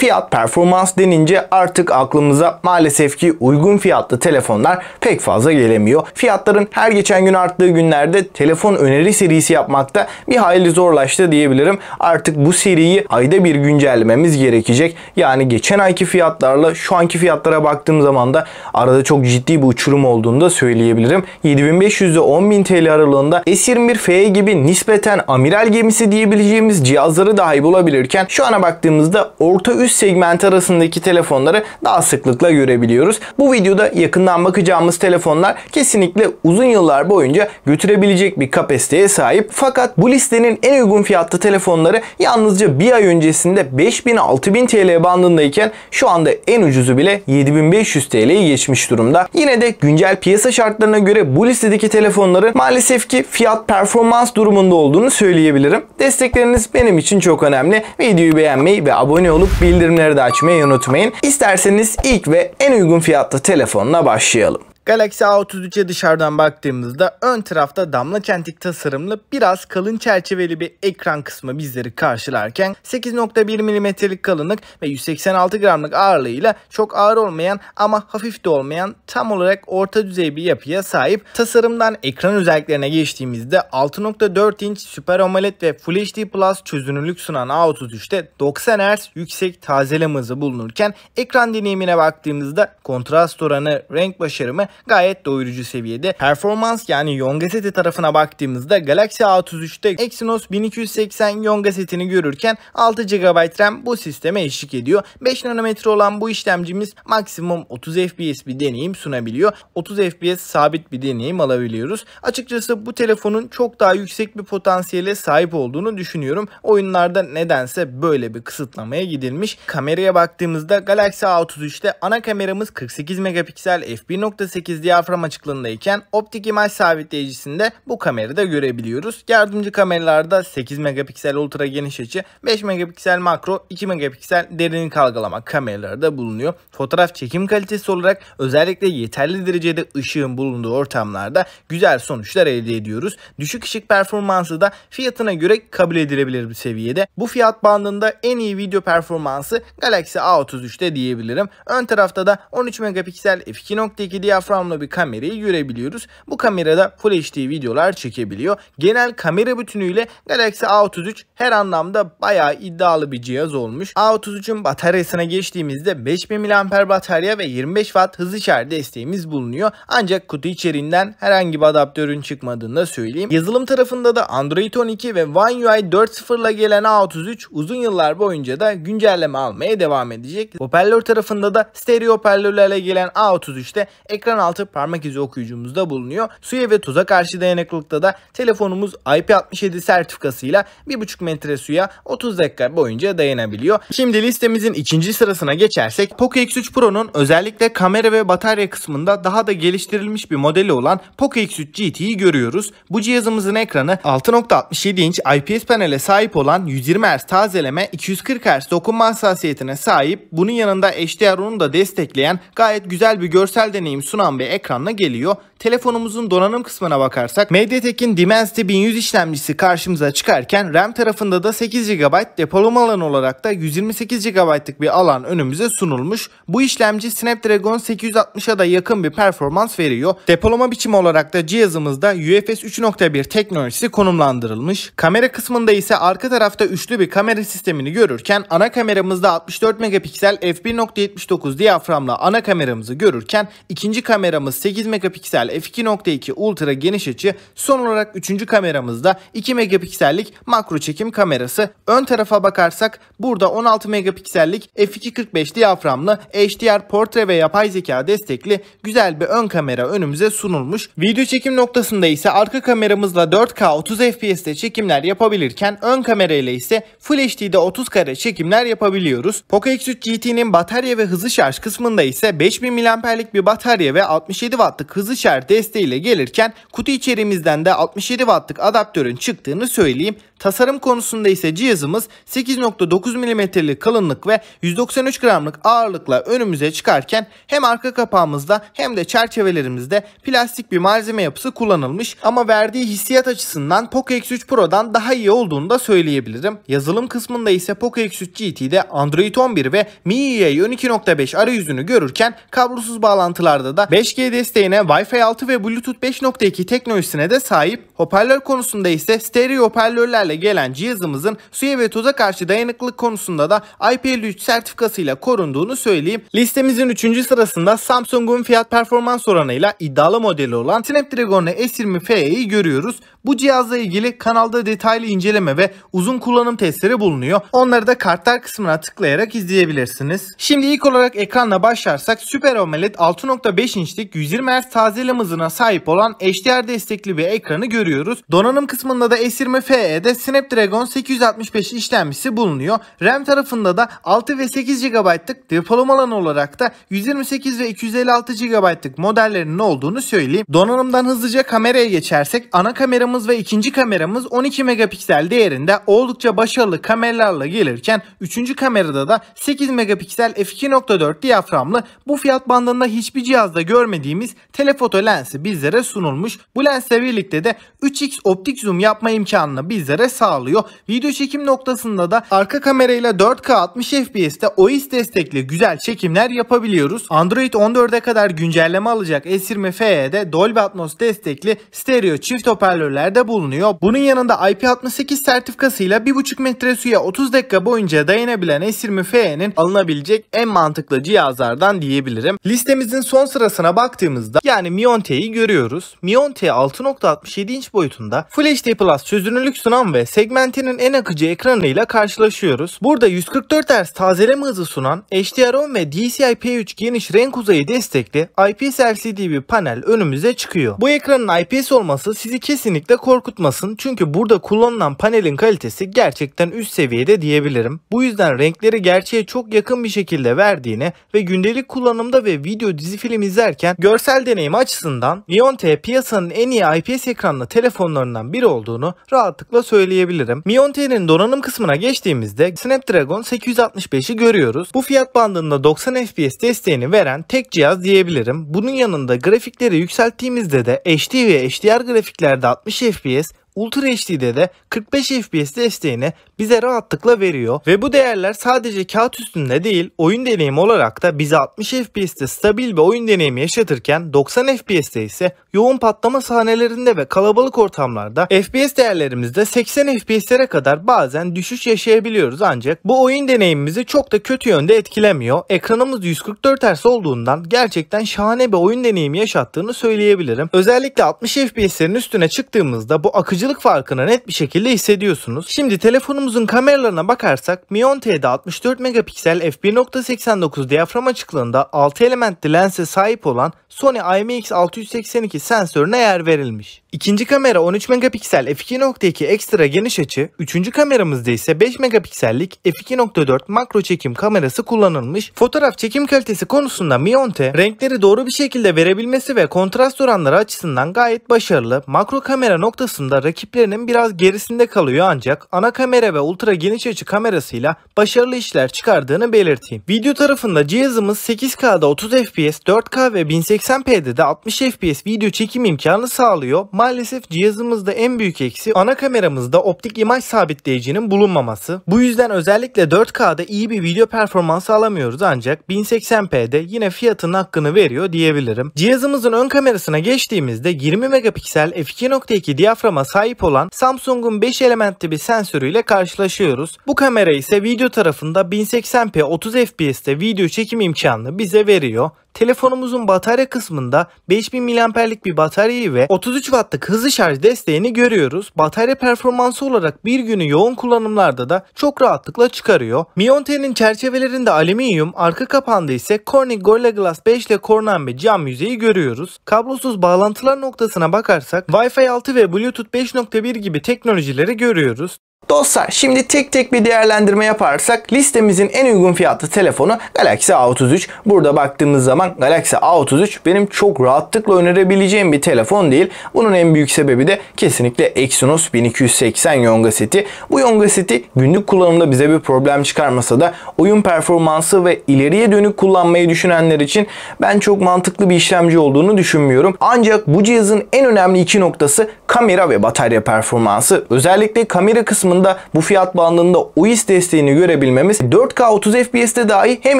Fiyat performans denince artık aklımıza maalesef ki uygun fiyatlı telefonlar pek fazla gelemiyor. Fiyatların her geçen gün arttığı günlerde telefon öneri serisi yapmakta bir hayli zorlaştı diyebilirim. Artık bu seriyi ayda bir güncellememiz gerekecek. Yani geçen ayki fiyatlarla şu anki fiyatlara baktığım zaman da arada çok ciddi bir uçurum olduğunu da söyleyebilirim. 7500 ile 10.000 TL aralığında S21FE gibi nispeten amiral gemisi diyebileceğimiz cihazları dahi bulabilirken şu ana baktığımızda orta üst segment arasındaki telefonları daha sıklıkla görebiliyoruz. Bu videoda yakından bakacağımız telefonlar kesinlikle uzun yıllar boyunca götürebilecek bir kapasiteye sahip. Fakat bu listenin en uygun fiyatlı telefonları yalnızca bir ay öncesinde 5000-6000 TL bandındayken şu anda en ucuzu bile 7500 TL'yi geçmiş durumda. Yine de güncel piyasa şartlarına göre bu listedeki telefonların maalesef ki fiyat performans durumunda olduğunu söyleyebilirim. Destekleriniz benim için çok önemli. Videoyu beğenmeyi ve abone olup bildirimleri de açmayı unutmayın. İsterseniz ilk ve en uygun fiyatlı telefonla başlayalım. Galaxy A33'e dışarıdan baktığımızda ön tarafta damla çentik tasarımlı biraz kalın çerçeveli bir ekran kısmı bizleri karşılarken 8.1 mm'lik kalınlık ve 186 gramlık ağırlığıyla çok ağır olmayan ama hafif de olmayan tam olarak orta düzey bir yapıya sahip. Tasarımdan ekran özelliklerine geçtiğimizde 6.4 inç Super AMOLED ve Full HD Plus çözünürlük sunan A33'te 90 Hz yüksek tazeleme hızı bulunurken ekran deneyimine baktığımızda kontrast oranı, renk başarımı gayet doyurucu seviyede. Performans yani Yonga seti tarafına baktığımızda Galaxy A33'te Exynos 1280 Yonga setini görürken 6 GB RAM bu sisteme eşlik ediyor. 5 nanometre olan bu işlemcimiz maksimum 30 FPS bir deneyim sunabiliyor. 30 FPS sabit bir deneyim alabiliyoruz. Açıkçası bu telefonun çok daha yüksek bir potansiyele sahip olduğunu düşünüyorum. Oyunlarda nedense böyle bir kısıtlamaya gidilmiş. Kameraya baktığımızda Galaxy A33'te ana kameramız 48 megapiksel f1.8 diyafram açıklığındayken optik imaj sabitleyicisinde bu kamerayı da görebiliyoruz. Yardımcı kameralarda 8 megapiksel ultra geniş açı, 5 megapiksel makro, 2 megapiksel derinlik algılama kameraları da bulunuyor. Fotoğraf çekim kalitesi olarak özellikle yeterli derecede ışığın bulunduğu ortamlarda güzel sonuçlar elde ediyoruz. Düşük ışık performansı da fiyatına göre kabul edilebilir bir seviyede. Bu fiyat bandında en iyi video performansı Galaxy A33'te diyebilirim. Ön tarafta da 13 megapiksel f2.2 diyafram bir kamerayı görebiliyoruz. Bu kamerada Full HD videolar çekebiliyor. Genel kamera bütünüyle Galaxy A33 her anlamda bayağı iddialı bir cihaz olmuş. A33'ün bataryasına geçtiğimizde 5000 mAh batarya ve 25 Watt hız şarj desteğimiz bulunuyor. Ancak kutu içeriğinden herhangi bir adaptörün çıkmadığını da söyleyeyim. Yazılım tarafında da Android 12 ve One UI 4.0 ile gelen A33 uzun yıllar boyunca da güncelleme almaya devam edecek. Hoparlör tarafında da stereo hoparlörlerle gelen A33'te ekran altı parmak izi okuyucumuzda bulunuyor. Suya ve toza karşı dayanıklılıkta da telefonumuz IP67 sertifikasıyla 1,5 metre suya 30 dakika boyunca dayanabiliyor. Şimdi listemizin ikinci sırasına geçersek Poco X3 Pro'nun özellikle kamera ve batarya kısmında daha da geliştirilmiş bir modeli olan Poco X3 GT'yi görüyoruz. Bu cihazımızın ekranı 6.67 inç IPS panele sahip olan 120 Hz tazeleme, 240 Hz dokunma hassasiyetine sahip. Bunun yanında HDR10'u da destekleyen gayet güzel bir görsel deneyim sunan bir ekranla geliyor. Telefonumuzun donanım kısmına bakarsak MediaTek'in Dimensity 1100 işlemcisi karşımıza çıkarken RAM tarafında da 8 GB, depolama alanı olarak da 128 GB'lık bir alan önümüze sunulmuş. Bu işlemci Snapdragon 860'a da yakın bir performans veriyor. Depolama biçimi olarak da cihazımızda UFS 3.1 teknolojisi konumlandırılmış. Kamera kısmında ise arka tarafta üçlü bir kamera sistemini görürken ana kameramızda 64 megapiksel f1.79 diyaframla ana kameramızı görürken ikinci kameramız 8 megapiksel f2.2 ultra geniş açı, son olarak üçüncü kameramızda 2 megapiksellik makro çekim kamerası. Ön tarafa bakarsak burada 16 megapiksellik f2.45 diyaframlı HDR portre ve yapay zeka destekli güzel bir ön kamera önümüze sunulmuş. Video çekim noktasında ise arka kameramızla 4K 30 FPS'te çekimler yapabilirken ön kamerayla ise Full HD'de 30 kare çekimler yapabiliyoruz. Poco X3 GT'nin batarya ve hızlı şarj kısmında ise 5000 mAh'lik bir batarya ve 67 Watt'lık hızlı şarj desteğiyle gelirken kutu içeriğimizden de 67 Watt'lık adaptörün çıktığını söyleyeyim. Tasarım konusunda ise cihazımız 8.9 mm'lik kalınlık ve 193 gramlık ağırlıkla önümüze çıkarken hem arka kapağımızda hem de çerçevelerimizde plastik bir malzeme yapısı kullanılmış ama verdiği hissiyat açısından Poco X3 Pro'dan daha iyi olduğunu da söyleyebilirim. Yazılım kısmında ise Poco X3 GT'de Android 11 ve MIUI 12.5 arayüzünü görürken kablosuz bağlantılarda da 5G desteğine, Wi-Fi 6 ve Bluetooth 5.2 teknolojisine de sahip. Hoparlör konusunda ise stereo hoparlörlerle gelen cihazımızın suya ve toza karşı dayanıklılık konusunda da IP53 sertifikasıyla korunduğunu söyleyeyim. Listemizin 3. sırasında Samsung'un fiyat performans oranıyla iddialı modeli olan Snapdragon S20 FE'yi görüyoruz. Bu cihazla ilgili kanalda detaylı inceleme ve uzun kullanım testleri bulunuyor. Onları da kartlar kısmına tıklayarak izleyebilirsiniz. Şimdi ilk olarak ekranla başlarsak Super AMOLED 6.5 inçlik 120 Hz tazeleme hızına sahip olan HDR destekli bir ekranı görüyoruz. Donanım kısmında da S20 FE'de Snapdragon 865 işlemcisi bulunuyor. RAM tarafında da 6 ve 8 GB'lık depolama alanı olarak da 128 ve 256 GB'lık modellerinin olduğunu söyleyeyim. Donanımdan hızlıca kameraya geçersek ana kameramız ve ikinci kameramız 12 megapiksel değerinde oldukça başarılı kameralarla gelirken 3. kamerada da 8 megapiksel f2.4 diyaframlı bu fiyat bandında hiçbir cihazda görmediğimiz telefoto lensi bizlere sunulmuş. Bu lensle birlikte de 3x optik zoom yapma imkanını bizlere sağlıyor. Video çekim noktasında da arka kamerayla 4K 60 FPS'te OIS destekli güzel çekimler yapabiliyoruz. Android 14'e kadar güncelleme alacak S20 FE'de Dolby Atmos destekli stereo çift hoparlörler de bulunuyor. Bunun yanında IP68 sertifikasıyla 1,5 metre suya 30 dakika boyunca dayanabilen S20 FE'nin alınabilecek en mantıklı cihazlardan diyebilirim. Listemizin son sırasına baktığımızda yani Mi 10T'yi görüyoruz. Mi 10T 6.67 inç boyutunda Full HD Plus çözünürlük sunan ve segmentinin en akıcı ekranıyla karşılaşıyoruz. Burada 144 Hz tazeleme hızı sunan HDR10 ve DCI-P3 geniş renk uzayı destekli IPS LCD bir panel önümüze çıkıyor. Bu ekranın IPS olması sizi kesinlikle korkutmasın çünkü burada kullanılan panelin kalitesi gerçekten üst seviyede diyebilirim. Bu yüzden renkleri gerçeğe çok yakın bir şekilde verdiğini ve gündelik kullanımda ve video dizi film izlerken görsel deneyim açısından Mi 10T piyasanın en iyi IPS ekranlı telefonlarından biri olduğunu rahatlıkla söyleyebilirim. Mi 10T'nin donanım kısmına geçtiğimizde Snapdragon 865'i görüyoruz. Bu fiyat bandında 90 FPS desteğini veren tek cihaz diyebilirim. Bunun yanında grafikleri yükselttiğimizde de HD ve HDR grafiklerde 60 FPS, Ultra HD'de de 45 FPS desteğini bize rahatlıkla veriyor ve bu değerler sadece kağıt üstünde değil oyun deneyimi olarak da bize 60 FPS'te stabil bir oyun deneyimi yaşatırken 90 FPS'te ise yoğun patlama sahnelerinde ve kalabalık ortamlarda FPS değerlerimizde 80 FPS'lere kadar bazen düşüş yaşayabiliyoruz ancak bu oyun deneyimimizi çok da kötü yönde etkilemiyor. Ekranımız 144 Hz olduğundan gerçekten şahane bir oyun deneyimi yaşattığını söyleyebilirim. Özellikle 60 FPS'lerin üstüne çıktığımızda bu akıcılık farkını net bir şekilde hissediyorsunuz. Şimdi telefonumuzun kameralarına bakarsak Mi 10T'de 64 megapiksel f1.89 diyafram açıklığında 6 elementli lense sahip olan Sony IMX682 sensörüne yer verilmiş. İkinci kamera 13 megapiksel f2.2 ekstra geniş açı, üçüncü kameramızda ise 5 megapiksellik f2.4 makro çekim kamerası kullanılmış. Fotoğraf çekim kalitesi konusunda Mi 10T renkleri doğru bir şekilde verebilmesi ve kontrast oranları açısından gayet başarılı. Makro kamera noktasında rakiplerinin biraz gerisinde kalıyor ancak ana kamera ve ultra geniş açı kamerasıyla başarılı işler çıkardığını belirteyim. Video tarafında cihazımız 8K'da 30 FPS, 4K ve 1080p'de de 60 FPS video çekim imkanı sağlıyor. Maalesef cihazımızda en büyük eksi ana kameramızda optik imaj sabitleyicinin bulunmaması. Bu yüzden özellikle 4K'da iyi bir video performansı alamıyoruz ancak 1080p'de yine fiyatının hakkını veriyor diyebilirim. Cihazımızın ön kamerasına geçtiğimizde 20 megapiksel f2.2 diyaframa sahip olan Samsung'un 5 elementli bir sensörüyle karşılaşıyoruz. Bu kamera ise video tarafında 1080p 30 FPS'te video çekim imkanını bize veriyor. Telefonumuzun batarya kısmında 5000 mAh'lik bir bataryayı ve 33 Watt'lık hızlı şarj desteğini görüyoruz. Batarya performansı olarak bir günü yoğun kullanımlarda da çok rahatlıkla çıkarıyor. Mi 10T'nin çerçevelerinde alüminyum, arka kapağında ise Corning Gorilla Glass 5 ile korunan bir cam yüzeyi görüyoruz. Kablosuz bağlantılar noktasına bakarsak Wi-Fi 6 ve Bluetooth 5.1 gibi teknolojileri görüyoruz. Dostlar, şimdi tek tek bir değerlendirme yaparsak listemizin en uygun fiyatlı telefonu Galaxy A33. Burada baktığımız zaman Galaxy A33 benim çok rahatlıkla önerebileceğim bir telefon değil. Bunun en büyük sebebi de kesinlikle Exynos 1280 Yonga seti. Bu Yonga seti günlük kullanımda bize bir problem çıkarmasa da oyun performansı ve ileriye dönük kullanmayı düşünenler için ben çok mantıklı bir işlemci olduğunu düşünmüyorum. Ancak bu cihazın en önemli iki noktası kamera ve batarya performansı. Özellikle kamera kısmında bu fiyat bandında OIS desteğini görebilmemiz, 4K 30 FPS'te dahi hem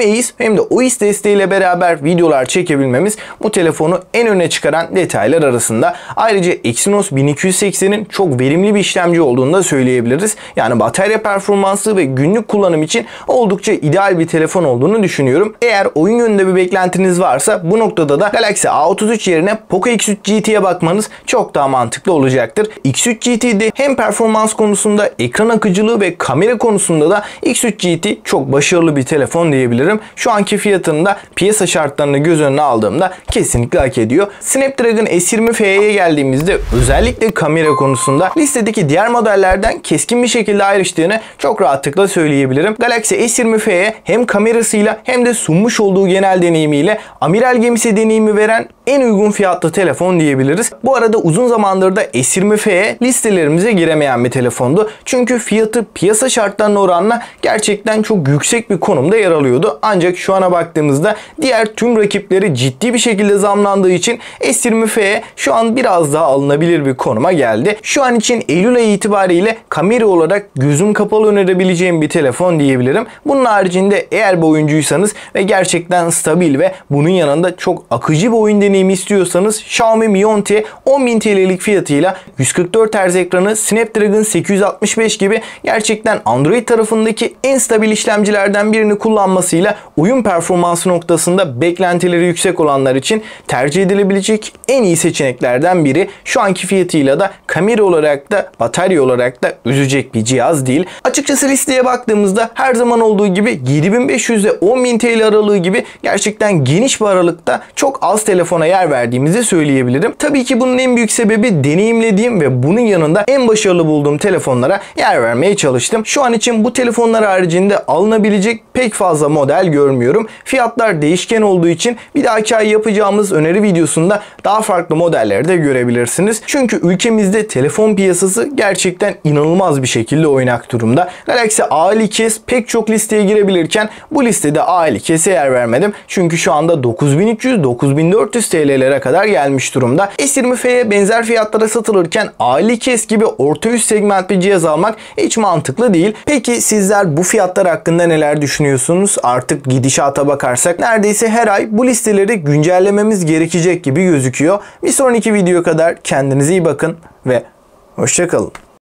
EIS hem de OIS desteğiyle beraber videolar çekebilmemiz bu telefonu en öne çıkaran detaylar arasında. Ayrıca Exynos 1280'in çok verimli bir işlemci olduğunu da söyleyebiliriz. Yani batarya performansı ve günlük kullanım için oldukça ideal bir telefon olduğunu düşünüyorum. Eğer oyun yönünde bir beklentiniz varsa bu noktada da Galaxy A33 yerine Poco X3 GT'ye bakmanız çok daha mantıklı olacaktır. X3 GT'de hem performans konusunda, ekran akıcılığı ve kamera konusunda da X3 GT çok başarılı bir telefon diyebilirim. Şu anki fiyatını da piyasa şartlarını göz önüne aldığımda kesinlikle hak ediyor. Snapdragon S20F'ye geldiğimizde özellikle kamera konusunda listedeki diğer modellerden keskin bir şekilde ayrıştığını çok rahatlıkla söyleyebilirim. Galaxy S20F'ye hem kamerasıyla hem de sunmuş olduğu genel deneyimiyle amiral gemisi deneyimi veren en uygun fiyatlı telefon diyebiliriz. Bu arada uzun zamandır da S20F'ye listelerimize giremeyen bir telefondu. Çünkü fiyatı piyasa şartlarına oranla gerçekten çok yüksek bir konumda yer alıyordu. Ancak şu ana baktığımızda diğer tüm rakipleri ciddi bir şekilde zamlandığı için S20F'ye şu an biraz daha alınabilir bir konuma geldi. Şu an için Eylül ayı itibariyle kamera olarak gözüm kapalı önerebileceğim bir telefon diyebilirim. Bunun haricinde eğer bir oyuncuysanız ve gerçekten stabil ve bunun yanında çok akıcı bir oyun deneyimi istiyorsanız Xiaomi Mi 10T 10.000 TL'lik fiyatıyla 144 Hz ekranı, Snapdragon 865 gibi gerçekten Android tarafındaki en stabil işlemcilerden birini kullanmasıyla oyun performansı noktasında beklentileri yüksek olanlar için tercih edilebilecek en iyi seçeneklerden biri. Şu anki fiyatıyla da kamera olarak da batarya olarak da üzecek bir cihaz değil. Açıkçası listeye baktığımızda her zaman olduğu gibi 7500 ile 10.000 TL aralığı gibi gerçekten geniş bir aralıkta çok az telefona yer verdiğimizi söyleyebilirim. Tabii ki bunun en büyük sebebi deneyimlediğim ve bunun yanında en başarılı bulduğum telefonlara yer vermeye çalıştım. Şu an için bu telefonlar haricinde alınabilecek pek fazla model görmüyorum. Fiyatlar değişken olduğu için bir dahaki ay yapacağımız öneri videosunda daha farklı modelleri de görebilirsiniz. Çünkü ülkemizde telefon piyasası gerçekten inanılmaz bir şekilde oynak durumda. Galaxy A52s pek çok listeye girebilirken bu listede A52s'e yer vermedim. Çünkü şu anda 9300-9400 TL'lere kadar gelmiş durumda. S20F'ye benzer fiyatlara satılırken A52s gibi orta üst segment bir cihaz almak hiç mantıklı değil. Peki sizler bu fiyatlar hakkında neler düşünüyorsunuz? Artık gidişata bakarsak neredeyse her ay bu listeleri güncellememiz gerekecek gibi gözüküyor. Bir sonraki videoya kadar kendinize iyi bakın ve hoşça kalın.